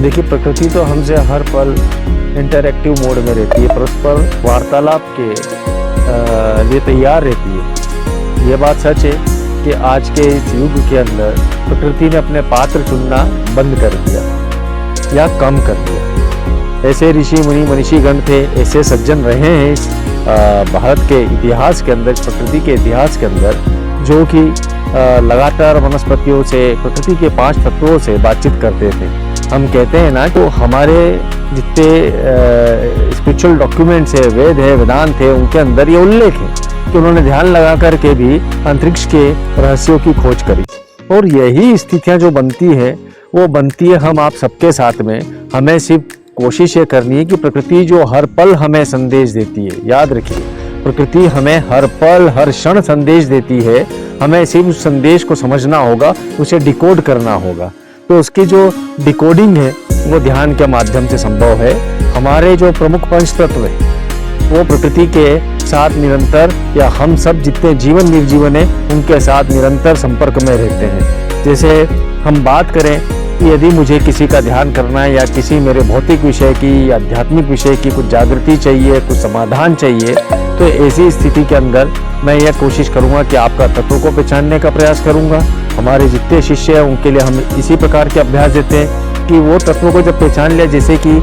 देखिए, प्रकृति तो हमसे हर पल इंटरैक्टिव मोड में रहती है, परस्पर वार्तालाप के लिए तैयार रहती है। ये बात सच है कि आज के इस युग के अंदर प्रकृति ने अपने पात्र चुनना बंद कर दिया या कम कर दिया। ऐसे ऋषि मुनि मनीषीगण थे, ऐसे सज्जन रहे हैं इस भारत के इतिहास के अंदर, प्रकृति के इतिहास के अंदर, जो कि लगातार वनस्पतियों से, प्रकृति के 5 तत्वों से बातचीत करते थे। हम कहते हैं ना, तो हमारे जितने स्पिरिचुअल डॉक्यूमेंट्स है, वेद है, वेदांत है, उनके अंदर ये उल्लेख है कि उन्होंने ध्यान लगा करके भी अंतरिक्ष के रहस्यों की खोज करी। और यही स्थितियाँ जो बनती है वो बनती है हम आप सबके साथ में। हमें सिर्फ कोशिश ये करनी है कि प्रकृति जो हर पल हमें संदेश देती है, याद रखिए, प्रकृति हमें हर पल हर क्षण संदेश देती है। हमें सिर्फ उस संदेश को समझना होगा, उसे डिकोड करना होगा। तो उसकी जो डिकोडिंग है वो ध्यान के माध्यम से संभव है। हमारे जो प्रमुख पंच तत्व है वो प्रकृति के साथ निरंतर, या हम सब जितने जीवन निर्जीवन है उनके साथ निरंतर संपर्क में रहते हैं। जैसे हम बात करें कि यदि मुझे किसी का ध्यान करना है या किसी मेरे भौतिक विषय की, आध्यात्मिक विषय की कुछ जागृति चाहिए, कुछ समाधान चाहिए, तो ऐसी स्थिति के अंदर मैं यह कोशिश करूंगा कि आपका तत्व को पहचानने का प्रयास करूंगा। हमारे जितने शिष्य हैं उनके लिए हम इसी प्रकार के अभ्यास देते हैं कि वो तत्व को जब पहचान लिया, जैसे कि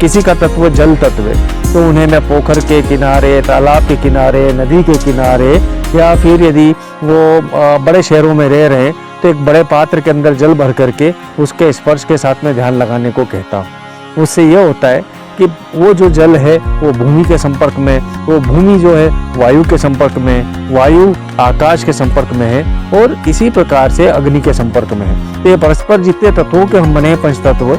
किसी का तत्व जल तत्व है, तो उन्हें मैं पोखर के किनारे, तालाब के किनारे, नदी के किनारे, या फिर यदि वो बड़े शहरों में रह रहे हैं तो एक बड़े पात्र के अंदर जल भर करके उसके स्पर्श के साथ में ध्यान लगाने को कहता हूँ। उससे यह होता है कि वो जो जल है वो भूमि के संपर्क में, वो भूमि जो है वायु के संपर्क में, वायु आकाश के संपर्क में है, और इसी प्रकार से अग्नि के संपर्क में है। तो ये परस्पर जितने तत्वों के हम बने पंच तत्व,